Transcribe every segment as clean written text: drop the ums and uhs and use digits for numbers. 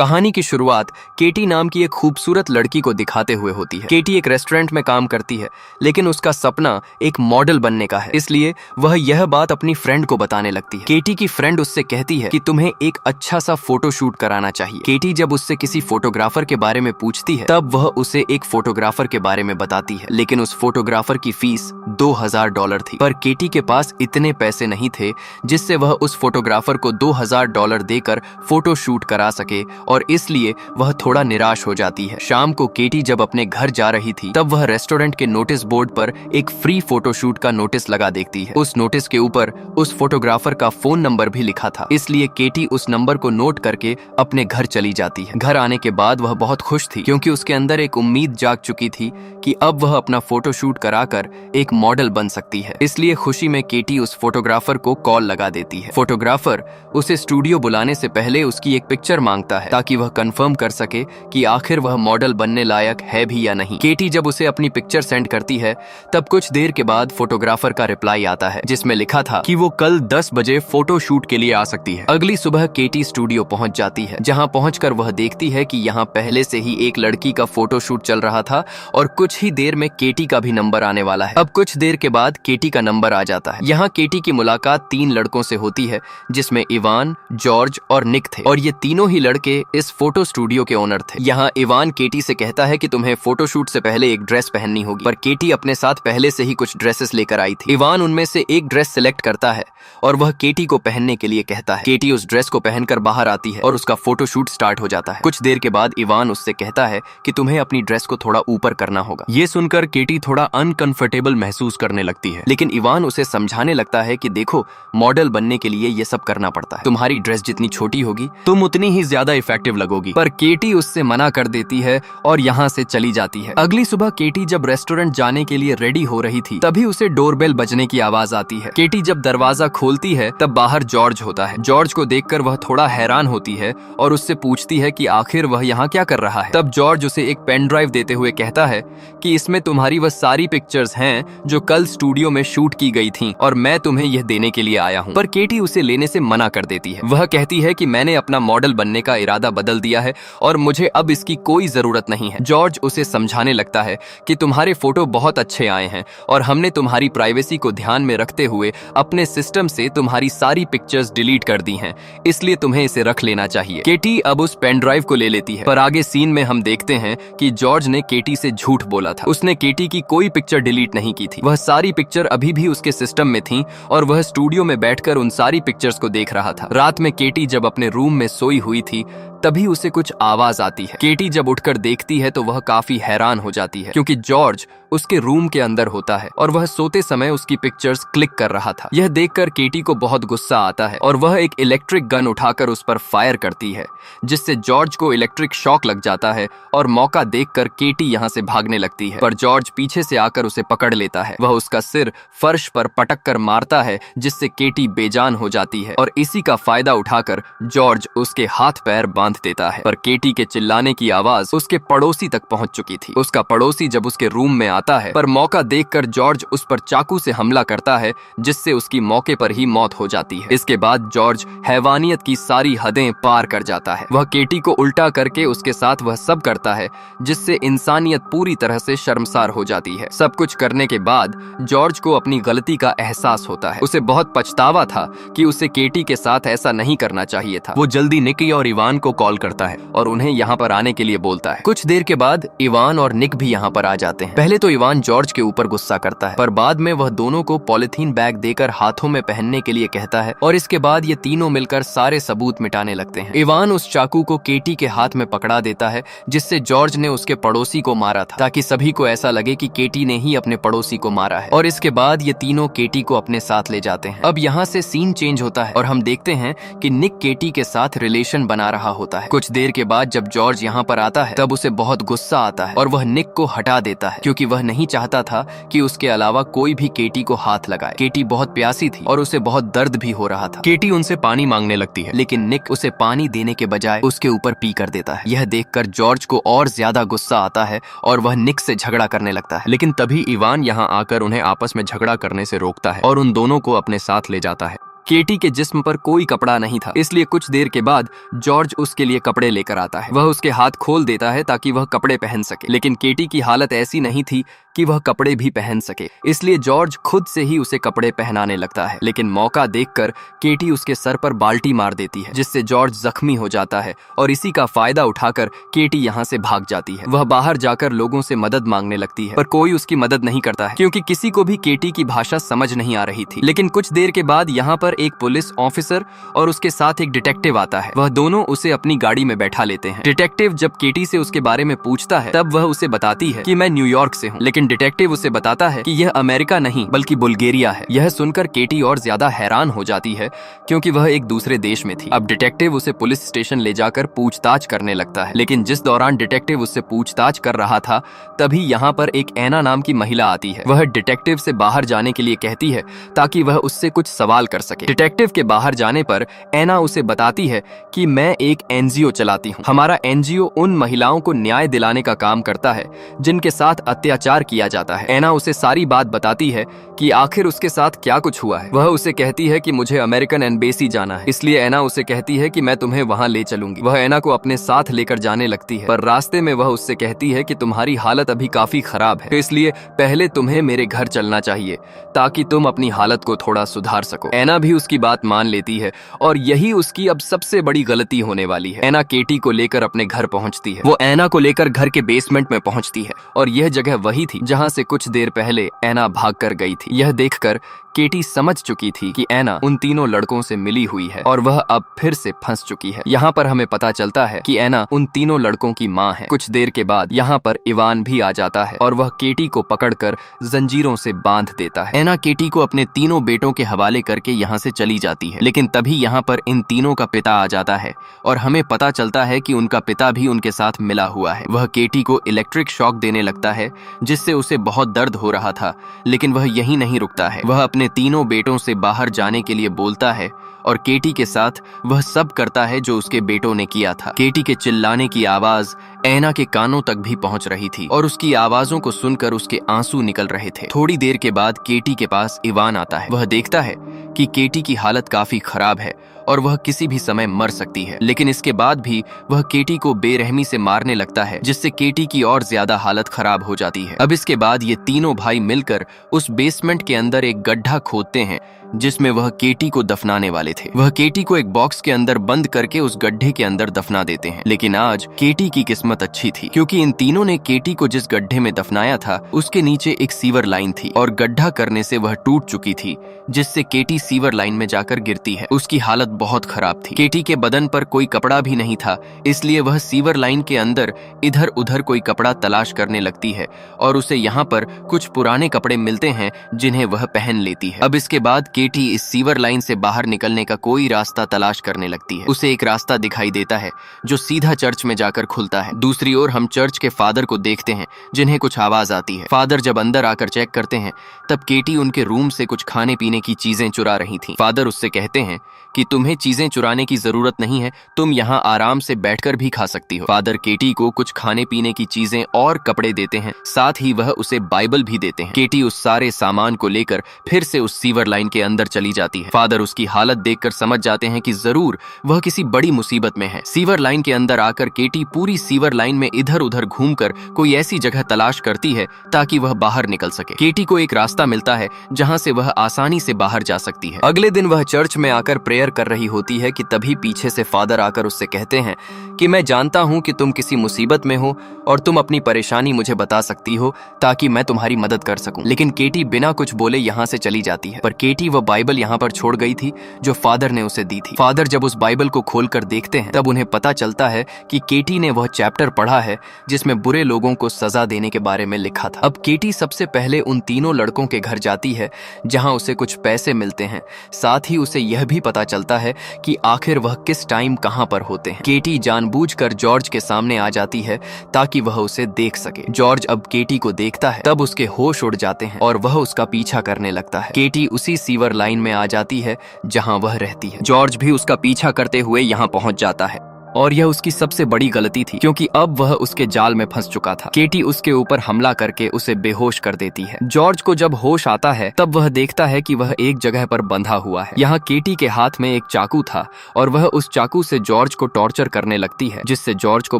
कहानी की शुरुआत केटी नाम की एक खूबसूरत लड़की को दिखाते हुए होती है। केटी एक रेस्टोरेंट में काम करती है, लेकिन उसका सपना एक मॉडल बनने का है, इसलिए वह यह बात अपनी फ्रेंड को बताने लगती है। केटी की फ्रेंड उससे कहती है कि तुम्हें एक अच्छा सा फोटो शूट कराना चाहिए। केटी जब उससे किसी फोटोग्राफर के बारे में पूछती है, तब वह उसे एक फोटोग्राफर के बारे में बताती है, लेकिन उस फोटोग्राफर की फीस $2000 थी। पर केटी के पास इतने पैसे नहीं थे जिससे वह उस फोटोग्राफर को $2000 देकर फोटो शूट करा सके, और इसलिए वह थोड़ा निराश हो जाती है। शाम को केटी जब अपने घर जा रही थी, तब वह रेस्टोरेंट के नोटिस बोर्ड पर एक फ्री फोटोशूट का नोटिस लगा देखती है। उस नोटिस के ऊपर उस फोटोग्राफर का फोन नंबर भी लिखा था, इसलिए केटी उस नंबर को नोट करके अपने घर चली जाती है। घर आने के बाद वह बहुत खुश थी, क्योंकि उसके अंदर एक उम्मीद जाग चुकी थी कि अब वह अपना फोटोशूट कराकर एक मॉडल बन सकती है। इसलिए खुशी में केटी उस फोटोग्राफर को कॉल लगा देती है। फोटोग्राफर उसे स्टूडियो बुलाने से पहले उसकी एक पिक्चर मांगता है, ताकि वह कंफर्म कर सके कि आखिर वह मॉडल बनने लायक है भी या नहीं। केटी जब उसे अपनी पिक्चर सेंड करती है, तब कुछ देर के बाद फोटोग्राफर का रिप्लाई आता है, जिसमें लिखा था कि वो कल 10 बजे फोटो शूट के लिए आ सकती है। अगली सुबह केटी स्टूडियो पहुंच जाती है, जहां पहुंचकर वह देखती है कि यहाँ पहले से ही एक लड़की का फोटो शूट चल रहा था, और कुछ ही देर में केटी का भी नंबर आने वाला है। अब कुछ देर के बाद केटी का नंबर आ जाता है। यहाँ केटी की मुलाकात 3 लड़कों से होती है, जिसमें इवान, जॉर्ज और निक थे, और ये तीनों ही लड़के इस फोटो स्टूडियो के ओनर थे। यहाँ इवान केटी से कहता है कि तुम्हें फोटोशूट से पहले एक ड्रेस पहननी होगी, पर केटी अपने साथ पहले से ही कुछ ड्रेसेस लेकर आई थी। इवान उनमें से एक ड्रेस सिलेक्ट करता है और वह केटी को पहनने के लिए कहता है। केटी उस ड्रेस को पहनकर बाहर आती है और उसका फोटोशूट स्टार्ट हो जाता है। कुछ देर के बाद इवान उससे कहता है कि तुम्हें अपनी ड्रेस को थोड़ा ऊपर करना होगा। ये सुनकर केटी थोड़ा अनकंफर्टेबल महसूस करने लगती है, लेकिन इवान उसे समझाने लगता है कि देखो, मॉडल बनने के लिए ये सब करना पड़ता है। तुम्हारी ड्रेस जितनी छोटी होगी, तुम उतनी ही ज्यादा इफेक्टिव लगोगी। पर केटी उससे मना कर देती है और यहाँ से चली जाती है। अगली सुबह केटी जब रेस्टोरेंट जाने के लिए रेडी हो रही थी, तभी उसे डोरबेल बजने की आवाज आती है। केटी जब दरवाजा खोलती है, तब बाहर जॉर्ज होता है। जॉर्ज को देखकर वह थोड़ा हैरान होती है और उससे पूछती है कि आखिर वह यहाँ क्या कर रहा है। तब जॉर्ज उसे एक पेन ड्राइव देते हुए कहता है कि इसमें तुम्हारी वह सारी पिक्चर्स हैं जो कल स्टूडियो में शूट की गई थी, और मैं तुम्हें यह देने के लिए आया हूँ। पर केटी उसे लेने से मना कर देती है। वह कहती है कि मैंने अपना मॉडल बनने का इरादा बदल दिया है और मुझे अब इसकी कोई जरूरत नहीं है। जॉर्ज उसे समझाने लगता है कि तुम्हारे फोटो बहुत अच्छे आए हैं, और हमने तुम्हारी प्राइवेसी को ध्यान में रखते हुए अपने सिस्टम से तुम्हारी सारी पिक्चर्स डिलीट कर दी हैं, इसलिए तुम्हें इसे रख लेना चाहिए। केटी अब उस पेन ड्राइव को ले लेती है, पर आगे सीन में हम देखते हैं कि जॉर्ज ने केटी से झूठ बोला था। उसने केटी की कोई पिक्चर डिलीट नहीं की थी। वह सारी पिक्चर अभी भी उसके सिस्टम में थी, और वह स्टूडियो में बैठकर उन सारी पिक्चर्स को देख रहा था। रात में केटी जब अपने रूम में सोई हुई थी, तभी उसे कुछ आवाज आती है। केटी जब उठकर देखती है तो वह काफी हैरान हो जाती है, क्योंकि जॉर्ज उसके रूम के अंदर होता है और वह सोते समय उसकी पिक्चर्स क्लिक कर रहा था। यह देखकर केटी को बहुत गुस्सा आता है और वह एक इलेक्ट्रिक गन उठाकर उस पर फायर करती है, जिससे जॉर्ज को इलेक्ट्रिक शॉक लग जाता है, और मौका देखकर केटी यहाँ से भागने लगती है। पर जॉर्ज पीछे से आकर उसे पकड़ लेता है। वह उसका सिर फर्श पर पटक कर मारता है, जिससे केटी बेजान हो जाती है, और इसी का फायदा उठाकर जॉर्ज उसके हाथ पैर बांध देता है। पर केटी के चिल्लाने की आवाज उसके पड़ोसी तक पहुंच चुकी थी। उसका पड़ोसी जब उसके रूम में आता है, पर मौका देखकर जॉर्ज उस पर चाकू से हमला करता है, जिससे उसकी मौके पर ही मौत हो जाती है। इसके बाद जॉर्ज हैवानियत की सारी हदें पार कर जाता है। वह केटी को उल्टा करके उसके साथ वह सब करता है, जिससे इंसानियत पूरी तरह से शर्मसार हो जाती है। सब कुछ करने के बाद जॉर्ज को अपनी गलती का एहसास होता है। उसे बहुत पछतावा था कि उसे केटी के साथ ऐसा नहीं करना चाहिए था। वो जल्दी निकी और इवान को कॉल करता है और उन्हें यहाँ पर आने के लिए बोलता है। कुछ देर के बाद इवान और निक भी यहाँ पर आ जाते हैं। पहले तो इवान जॉर्ज के ऊपर गुस्सा करता है, पर बाद में वह दोनों को पॉलिथीन बैग देकर हाथों में पहनने के लिए कहता है, और इसके बाद ये तीनों मिलकर सारे सबूत मिटाने लगते हैं। इवान उस चाकू को केटी के हाथ में पकड़ा देता है, जिससे जॉर्ज ने उसके पड़ोसी को मारा था, ताकि सभी को ऐसा लगे कि केटी ने ही अपने पड़ोसी को मारा है। और इसके बाद ये तीनों केटी को अपने साथ ले जाते हैं। अब यहाँ से सीन चेंज होता है और हम देखते हैं कि निक केटी के साथ रिलेशन बना रहा होता है। कुछ देर के बाद जब जॉर्ज यहाँ पर आता है, तब उसे बहुत गुस्सा आता है और वह निक को हटा देता है, क्योंकि वह नहीं चाहता था कि उसके अलावा कोई भी केटी को हाथ लगाए। केटी बहुत प्यासी थी और उसे बहुत दर्द भी हो रहा था। केटी उनसे पानी मांगने लगती है, लेकिन निक उसे पानी देने के बजाय उसके ऊपर पी कर देता है। यह देखकर जॉर्ज को और ज्यादा गुस्सा आता है और वह निक से झगड़ा करने लगता है, लेकिन तभी इवान यहाँ आकर उन्हें आपस में झगड़ा करने से रोकता है और उन दोनों को अपने साथ ले जाता है। केटी के जिस्म पर कोई कपड़ा नहीं था, इसलिए कुछ देर के बाद जॉर्ज उसके लिए कपड़े लेकर आता है। वह उसके हाथ खोल देता है ताकि वह कपड़े पहन सके, लेकिन केटी की हालत ऐसी नहीं थी कि वह कपड़े भी पहन सके, इसलिए जॉर्ज खुद से ही उसे कपड़े पहनाने लगता है। लेकिन मौका देखकर केटी उसके सर पर बाल्टी मार देती है, जिससे जॉर्ज जख्मी हो जाता है और इसी का फायदा उठाकर केटी यहाँ से भाग जाती है। वह बाहर जाकर लोगों से मदद मांगने लगती है, पर कोई उसकी मदद नहीं करता है क्योंकि किसी को भी केटी की भाषा समझ नहीं आ रही थी। लेकिन कुछ देर के बाद यहाँ पर एक पुलिस ऑफिसर और उसके साथ एक डिटेक्टिव आता है। वह दोनों उसे अपनी गाड़ी में बैठा लेते हैं। डिटेक्टिव जब केटी से उसके बारे में पूछता है तब वह उसे बताती है कि मैं न्यूयॉर्क से हूँ, लेकिन डिटेक्टिव उसे बताता है कि यह अमेरिका नहीं बल्कि बुल्गारिया है। यह सुनकर केटी और ज्यादा हैरान हो जाती है क्योंकि वह एक दूसरे देश में थी। अब डिटेक्टिव उसे पुलिस स्टेशन ले जाकर पूछताछ करने लगता है, लेकिन जिस दौरान डिटेक्टिव उससे पूछताछ कर रहा था तभी यहाँ पर एक ऐना नाम की महिला आती है। वह डिटेक्टिव से बाहर जाने के लिए कहती है ताकि वह उससे कुछ सवाल कर सके। डिटेक्टिव के बाहर जाने पर ऐना उसे बताती है कि मैं एक एनजीओ चलाती हूँ। हमारा एनजीओ उन महिलाओं को न्याय दिलाने का काम करता है जिनके साथ अत्याचार किया जाता है। ऐना उसे सारी बात बताती है कि आखिर उसके साथ क्या कुछ हुआ है। वह उसे कहती है कि मुझे अमेरिकन एम्बेसी जाना है, इसलिए ऐना उसे कहती है कि मैं तुम्हें वहां ले चलूंगी। वह ऐना को अपने साथ लेकर जाने लगती है, पर रास्ते में वह उससे कहती है कि तुम्हारी हालत अभी काफी खराब है, तो इसलिए पहले तुम्हें मेरे घर चलना चाहिए ताकि तुम अपनी हालत को थोड़ा सुधार सको। ऐना भी उसकी बात मान लेती है और यही उसकी अब सबसे बड़ी गलती होने वाली है। ऐना केटी को लेकर अपने घर पहुंचती है। वो ऐना को लेकर घर के बेसमेंट में पहुंचती है और यह जगह वही थी जहां से कुछ देर पहले ऐना भाग कर गई थी। यह देखकर केटी समझ चुकी थी कि ऐना उन तीनों लड़कों से मिली हुई है और वह अब फिर से फंस चुकी है। यहाँ पर हमें पता चलता है कि ऐना उन तीनों लड़कों की माँ है। कुछ देर के बाद यहाँ पर इवान भी आ जाता है और वह केटी को पकड़कर जंजीरों से बांध देता है। ऐना केटी को अपने तीनों बेटों के हवाले करके यहाँ से चली जाती है, लेकिन तभी यहाँ पर इन तीनों का पिता आ जाता है और हमें पता चलता है कि उनका पिता भी उनके साथ मिला हुआ है। वह केटी को इलेक्ट्रिक शॉक देने लगता है जिससे उसे बहुत दर्द हो रहा था, लेकिन वह यहीं नहीं रुकता है। वह अपने तीनों बेटों से बाहर जाने के लिए बोलता है और केटी के साथ वह सब करता है जो उसके बेटों ने किया था। केटी के चिल्लाने की आवाज ऐना के कानों तक भी पहुंच रही थी और उसकी आवाजों को सुनकर उसके आंसू निकल रहे थे। थोड़ी देर के बाद केटी के पास इवान आता है। वह देखता है कि केटी की हालत काफी खराब है और वह किसी भी समय मर सकती है, लेकिन इसके बाद भी वह केटी को बेरहमी से मारने लगता है जिससे केटी की और ज्यादा हालत खराब हो जाती है। अब इसके बाद ये तीनों भाई मिलकर उस बेसमेंट के अंदर एक गड्ढा खोदते हैं जिसमें वह केटी को दफनाने वाले थे। वह केटी को एक बॉक्स के अंदर बंद करके उस गड्ढे के अंदर दफना देते हैं, लेकिन आज केटी की किस्मत अच्छी थी क्योंकि इन तीनों ने केटी को जिस गड्ढे में दफनाया था उसके नीचे एक सीवर लाइन थी और गड्ढा करने से वह टूट चुकी थी, जिससे केटी सीवर लाइन में जाकर गिरती है। उसकी हालत बहुत खराब थी। केटी के बदन पर कोई कपड़ा भी नहीं था, इसलिए वह सीवर लाइन के अंदर इधर उधर कोई कपड़ा तलाश करने लगती है और उसे यहाँ पर कुछ पुराने कपड़े मिलते हैं जिन्हें वह पहन लेती है। अब इसके बाद केटी इस सीवर लाइन से बाहर निकलने का कोई रास्ता तलाश करने लगती है। उसे एक रास्ता दिखाई देता है जो सीधा चर्च में जाकर खुलता है। दूसरी ओर हम चर्च के फादर को देखते हैं जिन्हें कुछ आवाज आती है। फादर जब अंदर आकर चेक करते हैं तब केटी उनके रूम से कुछ खाने पीने की चीजें चुरा रही थी। फादर उससे कहते हैं कि तुम्हें चीजें चुराने की जरूरत नहीं है, तुम यहाँ आराम से बैठकर भी खा सकती हो। फादर केटी को कुछ खाने पीने की चीजें और कपड़े देते हैं, साथ ही वह उसे बाइबल भी देते हैं। केटी उस सारे सामान को लेकर फिर से उस सीवर लाइन के अंदर चली जाती है। फादर उसकी हालत देखकर समझ जाते हैं कि जरूर वह किसी बड़ी मुसीबत में है। सीवर लाइन के अंदर आकर केटी पूरी सीवर लाइन में इधर उधर घूमकर कोई ऐसी जगह तलाश करती है ताकि वह बाहर निकल सके। केटी को एक रास्ता मिलता है जहां से वह आसानी से बाहर जा सकती है। अगले दिन वह चर्च में आकर प्रेयर कर रही होती है कि तभी पीछे से फादर आकर उससे कहते हैं कि मैं जानता हूं कि तुम किसी मुसीबत में हो और तुम अपनी परेशानी मुझे बता सकती हो ताकि मैं तुम्हारी मदद कर सकूं। लेकिन केटी बिना कुछ बोले यहाँ से चली जाती है। पर केटी वह बाइबल यहाँ पर छोड़ गई थी जो फादर ने उसे दी थी। फादर जब उस बाइबल को खोलकर देखते हैं तब उन्हें पता चलता है कि केटी ने वह चैप्टर पढ़ा है जिसमें बुरे लोगों को सजा देने के बारे में लिखा था। अब केटी सबसे पहले उन तीनों लड़कों के घर जाती है जहां उसे कुछ पैसे मिलते हैं। साथ ही उसे यह भी पता चलता है कि आखिर वह किस टाइम कहां पर होते हैं। केटी जानबूझकर जॉर्ज के सामने आ जाती है ताकि वह उसे देख सके। जॉर्ज अब केटी को देखता है तब उसके होश उड़ जाते हैं और वह उसका पीछा करने लगता है। केटी उसी सीवर लाइन में आ जाती है जहां वह रहती है। जॉर्ज भी उसका पीछा करते हुए यहाँ पहुंच जाता है। और यह उसकी सबसे बड़ी गलती थी, क्योंकि अब वह उसके जाल में फंस चुका था। केटी उसके ऊपर हमला करके उसे बेहोश कर देती है। जॉर्ज को जब होश आता है तब वह देखता है कि वह एक जगह पर बंधा हुआ है। यहाँ केटी के हाथ में एक चाकू था और वह उस चाकू से जॉर्ज को टॉर्चर करने लगती है, जिससे जॉर्ज को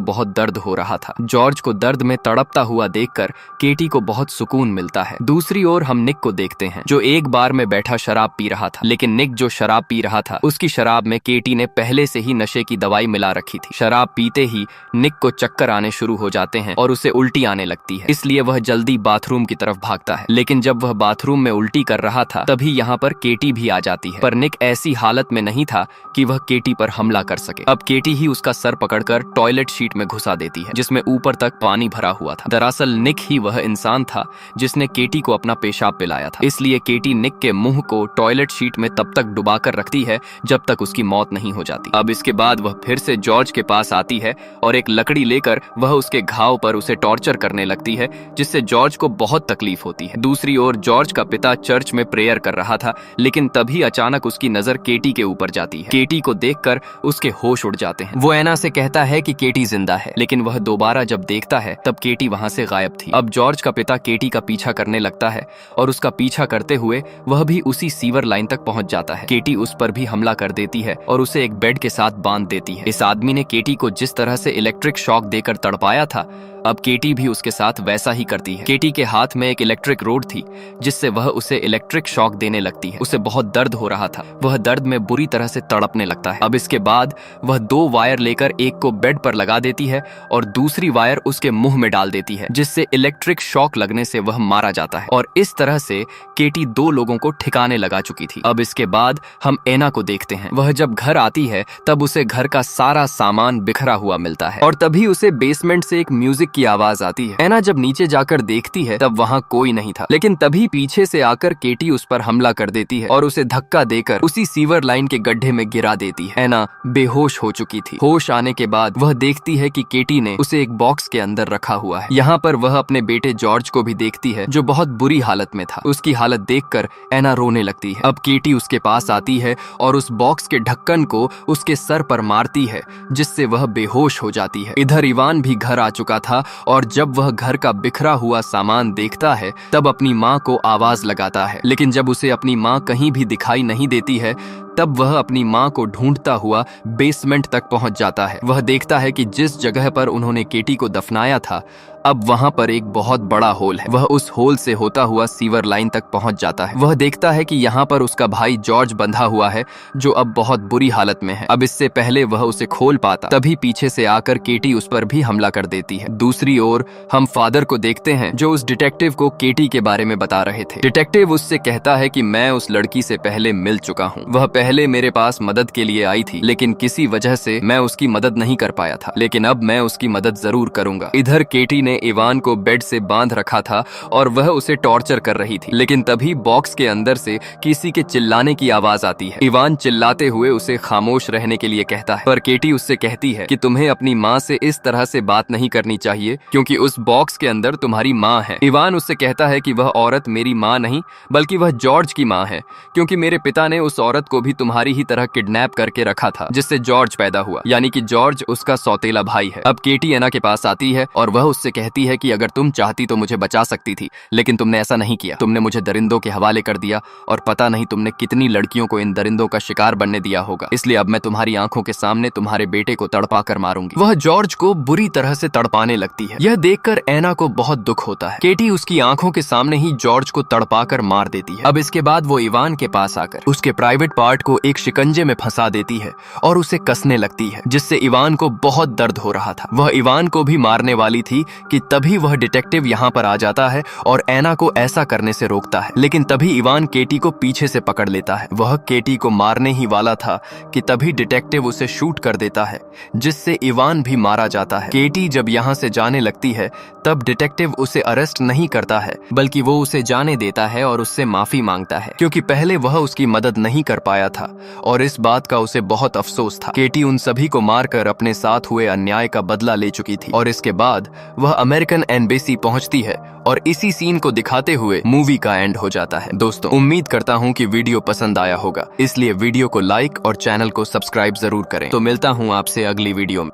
बहुत दर्द हो रहा था। जॉर्ज को दर्द में तड़पता हुआ देखकर केटी को बहुत सुकून मिलता है। दूसरी ओर हम निक को देखते हैं, जो एक बार में बैठा शराब पी रहा था। लेकिन निक जो शराब पी रहा था, उसकी शराब में केटी ने पहले से ही नशे की दवाई मिला रखी थी। शराब पीते ही निक को चक्कर आने शुरू हो जाते हैं और उसे उल्टी आने लगती है, इसलिए वह जल्दी बाथरूम की तरफ भागता है। लेकिन जब वह बाथरूम में उल्टी कर रहा था तभी यहाँ पर केटी भी आ जाती है, पर निक ऐसी हालत में नहीं था कि वह केटी पर हमला कर सके। अब केटी ही उसका सर पकड़कर टॉयलेट शीट में घुसा देती है, जिसमें ऊपर तक पानी भरा हुआ था। दरअसल निक ही वह इंसान था जिसने केटी को अपना पेशाब पिलाया था, इसलिए केटी निक के मुंह को टॉयलेट शीट में तब तक डुबाकर रखती है जब तक उसकी मौत नहीं हो जाती। अब इसके बाद वह फिर से जॉर्ज के पास आती है और एक लकड़ी लेकर वह उसके घाव पर उसे टॉर्चर करने लगती है, जिससे जॉर्ज को बहुत तकलीफ होती है। दूसरी ओर जॉर्ज का पिता चर्च में प्रेयर कर रहा था, लेकिन तभी अचानक उसकी नजर केटी के ऊपर जाती है। केटी को देखकर उसके होश उड़ जाते हैं। वो एना से कहता है कि केटी जिंदा है, लेकिन वह दोबारा जब देखता है तब केटी वहां से गायब थी। अब जॉर्ज का पिता केटी का पीछा करने लगता है और उसका पीछा करते हुए वह भी उसी सीवर लाइन तक पहुंच जाता है। केटी उस पर भी हमला कर देती है और उसे एक बेड के साथ बांध देती है। इस आदमी ने केटी को जिस तरह से इलेक्ट्रिक शॉक देकर तड़पाया था, अब केटी भी उसके साथ वैसा ही करती है। केटी के हाथ में एक इलेक्ट्रिक रोड थी, जिससे वह उसे इलेक्ट्रिक शॉक देने लगती है। उसे बहुत दर्द हो रहा था, वह दर्द में बुरी तरह से तड़पने लगता है। अब इसके बाद वह 2 वायर लेकर एक को बेड पर लगा देती है और दूसरी वायर उसके मुंह में डाल देती है, जिससे इलेक्ट्रिक शॉक लगने से वह मारा जाता है। और इस तरह से केटी 2 लोगों को ठिकाने लगा चुकी थी। अब इसके बाद हम एना को देखते हैं। वह जब घर आती है तब उसे घर का सारा सामान बिखरा हुआ मिलता है और तभी उसे बेसमेंट से एक म्यूजिक की आवाज आती है। एना जब नीचे जाकर देखती है तब वहाँ कोई नहीं था, लेकिन तभी पीछे से आकर केटी उस पर हमला कर देती है और उसे धक्का देकर उसी सीवर लाइन के गड्ढे में गिरा देती है। एना बेहोश हो चुकी थी। होश आने के बाद वह देखती है कि केटी ने उसे एक बॉक्स के अंदर रखा हुआ है। यहाँ पर वह अपने बेटे जॉर्ज को भी देखती है, जो बहुत बुरी हालत में था। उसकी हालत देखकर एना रोने लगती है। अब केटी उसके पास आती है और उस बॉक्स के ढक्कन को उसके सर पर मारती है, जिससे वह बेहोश हो जाती है। इधर इवान भी घर आ चुका था और जब वह घर का बिखरा हुआ सामान देखता है तब अपनी माँ को आवाज लगाता है, लेकिन जब उसे अपनी माँ कहीं भी दिखाई नहीं देती है तब वह अपनी माँ को ढूंढता हुआ बेसमेंट तक पहुंच जाता है। वह देखता है कि जिस जगह पर उन्होंने केटी को दफनाया था अब वहां पर एक बहुत बड़ा होल है। वह उस होल से होता हुआ सीवर लाइन तक पहुंच जाता है। वह देखता है कि यहाँ पर उसका भाई जॉर्ज बंधा हुआ है, जो अब बहुत बुरी हालत में है। अब इससे पहले वह उसे खोल पाता, तभी पीछे से आकर केटी उस पर भी हमला कर देती है। दूसरी ओर हम फादर को देखते हैं, जो उस डिटेक्टिव को केटी के बारे में बता रहे थे। डिटेक्टिव उससे कहता है कि मैं उस लड़की से पहले मिल चुका हूँ। वह पहले मेरे पास मदद के लिए आई थी, लेकिन किसी वजह से मैं उसकी मदद नहीं कर पाया था, लेकिन अब मैं उसकी मदद जरूर करूंगा। इधर केटी ने इवान को बेड से बांध रखा था और वह उसे टॉर्चर कर रही थी, लेकिन तभी बॉक्स के अंदर से किसी के चिल्लाने की आवाज आती है। इवान चिल्लाते हुए उसे खामोश रहने के लिए कहता है, पर केटी उससे कहती है कि तुम्हें अपनी माँ से इस तरह से बात नहीं करनी चाहिए, क्योंकि उस बॉक्स के अंदर तुम्हारी माँ है। इवान उससे कहता है कि वह औरत मेरी माँ नहीं बल्कि वह जॉर्ज की माँ है, क्योंकि मेरे पिता ने उस औरत को भी तुम्हारी ही तरह किडनैप करके रखा था, जिससे जॉर्ज पैदा हुआ, यानी कि जॉर्ज उसका सौतेला भाई है। अब केटी एना के पास आती है और वह उससे कहती है कि अगर तुम चाहती तो मुझे बचा सकती थी, लेकिन तुमने ऐसा नहीं किया। तुमने मुझे दरिंदों के हवाले कर दिया और पता नहीं तुमने कितनी लड़कियों को इन दरिंदों का शिकार बनने दिया होगा, इसलिए अब मैं तुम्हारी आंखों के सामने तुम्हारे बेटे को तड़पा कर मारूंगी। वह जॉर्ज को बुरी तरह से तड़पाने लगती है। यह देखकर एना को बहुत दुख होता है। केटी उसकी आंखों के सामने ही जॉर्ज को तड़पा कर मार देती है। अब इसके बाद वो इवान के पास आकर उसके प्राइवेट पार्ट को एक शिकंजे में फंसा देती है और उसे कसने लगती है, जिससे इवान को बहुत दर्द हो रहा था। वह इवान को भी मारने वाली थी कि तभी वह डिटेक्टिव यहाँ पर आ जाता है और एना को ऐसा करने से रोकता है, लेकिन तभी इवान केटी को पीछे से पकड़ लेता है। वह केटी को मारने ही वाला था कि तभी डिटेक्टिव उसे शूट कर देता है, जिससे इवान भी मारा जाता है। केटी जब यहाँ से जाने लगती है तब डिटेक्टिव उसे अरेस्ट नहीं करता है, बल्कि वो उसे जाने देता है और उससे माफी मांगता है, क्योंकि पहले वह उसकी मदद नहीं कर पाया था और इस बात का उसे बहुत अफसोस था। केटी उन सभी को मारकर अपने साथ हुए अन्याय का बदला ले चुकी थी और इसके बाद वह अमेरिकन एम्बेसी पहुंचती है और इसी सीन को दिखाते हुए मूवी का एंड हो जाता है। दोस्तों, उम्मीद करता हूं कि वीडियो पसंद आया होगा, इसलिए वीडियो को लाइक और चैनल को सब्सक्राइब जरूर करें। तो मिलता हूं आपसे अगली वीडियो में।